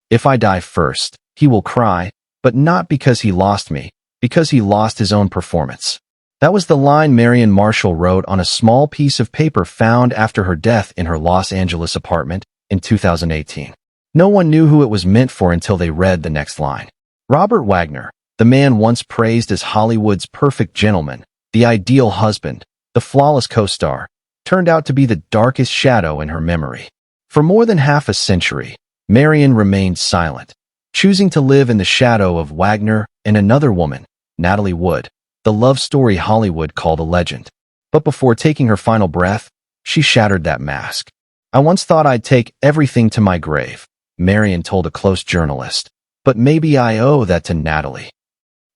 If I die first, he will cry, but not because he lost me, because he lost his own performance. That was the line Marion Marshall wrote on a small piece of paper found after her death in her Los Angeles apartment in 2018. No one knew who it was meant for until they read the next line. Robert Wagner, the man once praised as Hollywood's perfect gentleman, the ideal husband, the flawless co-star, turned out to be the darkest shadow in her memory. For more than half a century, Marion remained silent, choosing to live in the shadow of Wagner and another woman, Natalie Wood, the love story Hollywood called a legend. But before taking her final breath, she shattered that mask. "I once thought I'd take everything to my grave," Marion told a close journalist. "But maybe I owe that to Natalie."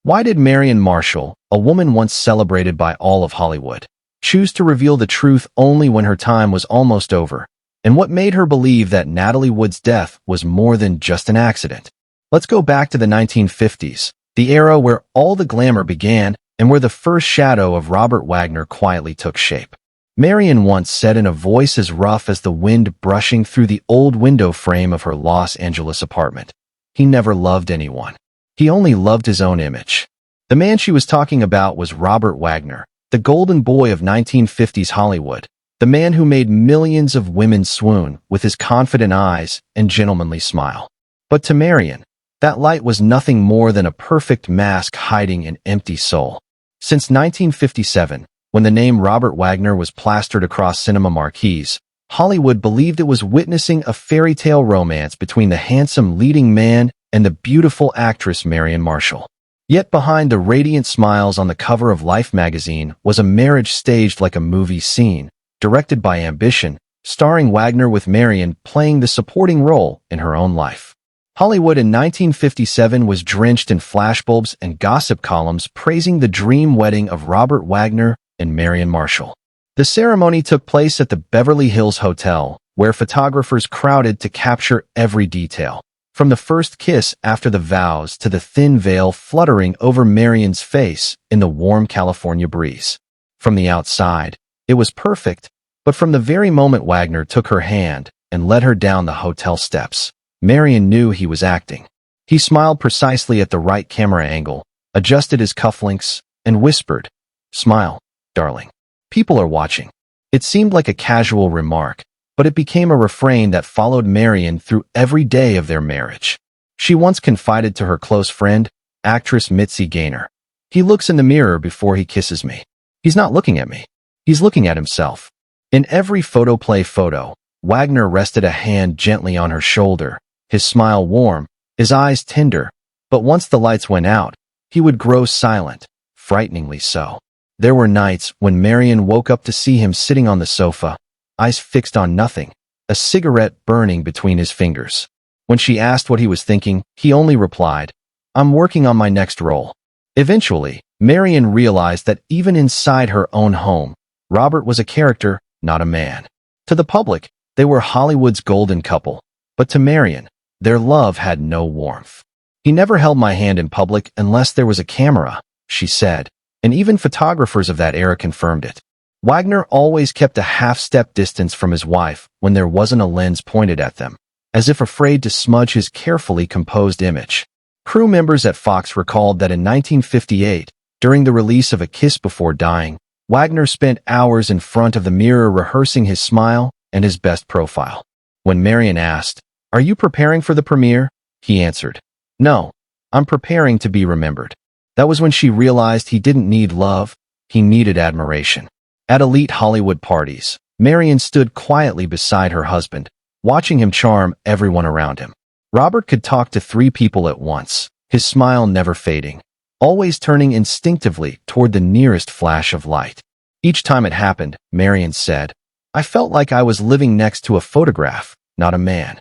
Why did Marion Marshall, a woman once celebrated by all of Hollywood, choose to reveal the truth only when her time was almost over? And what made her believe that Natalie Wood's death was more than just an accident? Let's go back to the 1950s, the era where all the glamour began and where the first shadow of Robert Wagner quietly took shape. Marion once said in a voice as rough as the wind brushing through the old window frame of her Los Angeles apartment, "He never loved anyone. He only loved his own image." The man she was talking about was Robert Wagner, the golden boy of 1950s Hollywood, the man who made millions of women swoon with his confident eyes and gentlemanly smile. But to Marion, that light was nothing more than a perfect mask hiding an empty soul. Since 1957, when the name Robert Wagner was plastered across cinema marquees, Hollywood believed it was witnessing a fairy tale romance between the handsome leading man and the beautiful actress Marion Marshall. Yet behind the radiant smiles on the cover of Life magazine was a marriage staged like a movie scene, directed by ambition, starring Wagner with Marion playing the supporting role in her own life. Hollywood in 1957 was drenched in flashbulbs and gossip columns praising the dream wedding of Robert Wagner and Marion Marshall. The ceremony took place at the Beverly Hills Hotel, where photographers crowded to capture every detail, from the first kiss after the vows to the thin veil fluttering over Marion's face in the warm California breeze. From the outside, it was perfect, but from the very moment Wagner took her hand and led her down the hotel steps, Marion knew he was acting. He smiled precisely at the right camera angle, adjusted his cufflinks, and whispered, "Smile, darling. People are watching." It seemed like a casual remark, but it became a refrain that followed Marion through every day of their marriage. She once confided to her close friend, actress Mitzi Gaynor, "He looks in the mirror before he kisses me. He's not looking at me. He's looking at himself." In every photoplay photo, Wagner rested a hand gently on her shoulder, his smile warm, his eyes tender, but once the lights went out, he would grow silent, frighteningly so. There were nights when Marion woke up to see him sitting on the sofa, eyes fixed on nothing, a cigarette burning between his fingers. When she asked what he was thinking, he only replied, "I'm working on my next role." Eventually, Marion realized that even inside her own home, Robert was a character, not a man. To the public, they were Hollywood's golden couple, but to Marion, their love had no warmth. "He never held my hand in public unless there was a camera," she said, and even photographers of that era confirmed it. Wagner always kept a half-step distance from his wife when there wasn't a lens pointed at them, as if afraid to smudge his carefully composed image. Crew members at Fox recalled that in 1958, during the release of A Kiss Before Dying, Wagner spent hours in front of the mirror rehearsing his smile and his best profile. When Marion asked, "Are you preparing for the premiere?" he answered, "No, I'm preparing to be remembered." That was when she realized he didn't need love, he needed admiration. At elite Hollywood parties, Marion stood quietly beside her husband, watching him charm everyone around him. Robert could talk to 3 people at once, his smile never fading, always turning instinctively toward the nearest flash of light. Each time it happened, Marion said, "I felt like I was living next to a photograph, not a man."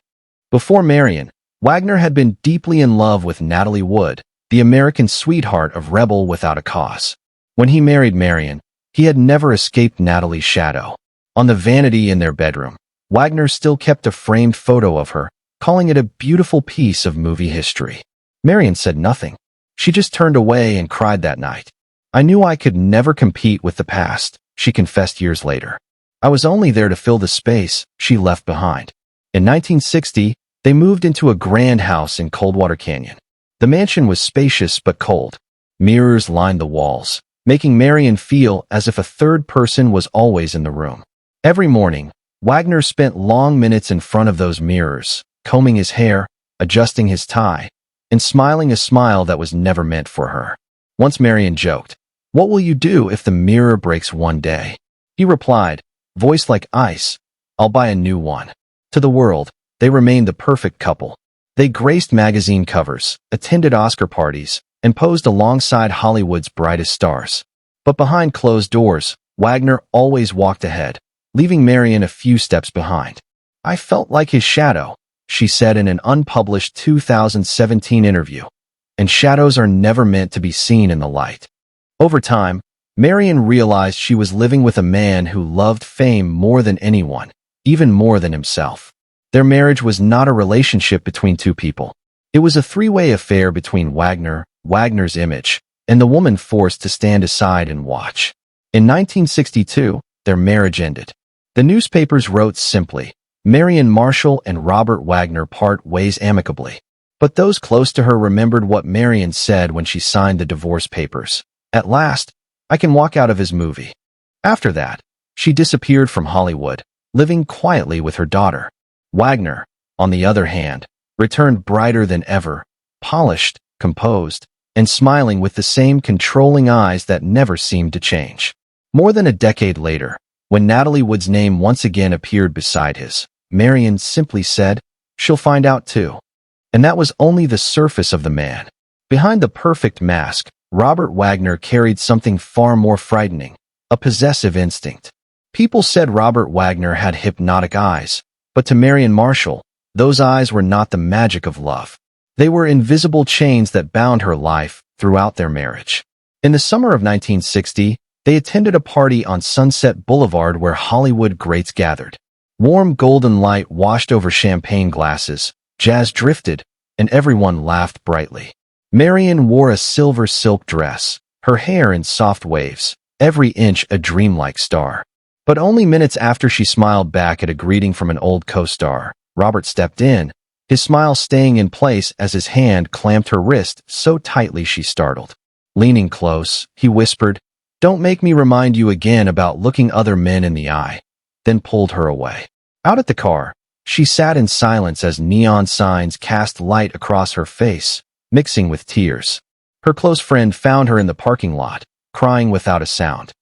Before Marion, Wagner had been deeply in love with Natalie Wood, the American sweetheart of Rebel Without a Cause. When he married Marion, he had never escaped Natalie's shadow. On the vanity in their bedroom, Wagner still kept a framed photo of her, calling it a beautiful piece of movie history. Marion said nothing. She just turned away and cried that night. "I knew I could never compete with the past," she confessed years later. "I was only there to fill the space she left behind." In 1960, They moved into a grand house in Coldwater Canyon. The mansion was spacious but cold. Mirrors lined the walls, making Marion feel as if a third person was always in the room. Every morning, Wagner spent long minutes in front of those mirrors, combing his hair, adjusting his tie, and smiling a smile that was never meant for her. Once Marion joked, "What will you do if the mirror breaks one day?" He replied, voice like ice, "I'll buy a new one." To the world, they remained the perfect couple. They graced magazine covers, attended Oscar parties, and posed alongside Hollywood's brightest stars. But behind closed doors, Wagner always walked ahead, leaving Marion a few steps behind. "I felt like his shadow," she said in an unpublished 2017 interview. And shadows are never meant to be seen in the light. Over time, Marion realized she was living with a man who loved fame more than anyone, even more than himself. Their marriage was not a relationship between two people. It was a three-way affair between Wagner, Wagner's image, and the woman forced to stand aside and watch. In 1962, their marriage ended. The newspapers wrote simply, "Marion Marshall and Robert Wagner part ways amicably." But those close to her remembered what Marion said when she signed the divorce papers. "At last, I can walk out of his movie." After that, she disappeared from Hollywood, living quietly with her daughter. Wagner, on the other hand, returned brighter than ever, polished, composed, and smiling with the same controlling eyes that never seemed to change. More than a decade later, when Natalie Wood's name once again appeared beside his, Marion simply said, "She'll find out too." And that was only the surface of the man. Behind the perfect mask, Robert Wagner carried something far more frightening, a possessive instinct. People said Robert Wagner had hypnotic eyes, but to Marion Marshall, those eyes were not the magic of love. They were invisible chains that bound her life throughout their marriage. In the summer of 1960, they attended a party on Sunset Boulevard where Hollywood greats gathered. Warm golden light washed over champagne glasses, jazz drifted, and everyone laughed brightly. Marion wore a silver silk dress, her hair in soft waves, every inch a dreamlike star. But only minutes after she smiled back at a greeting from an old co-star, Robert stepped in, his smile staying in place as his hand clamped her wrist so tightly she startled. Leaning close, he whispered, "Don't make me remind you again about looking other men in the eye," then pulled her away. Out at the car, she sat in silence as neon signs cast light across her face, mixing with tears. Her close friend found her in the parking lot, crying without a sound.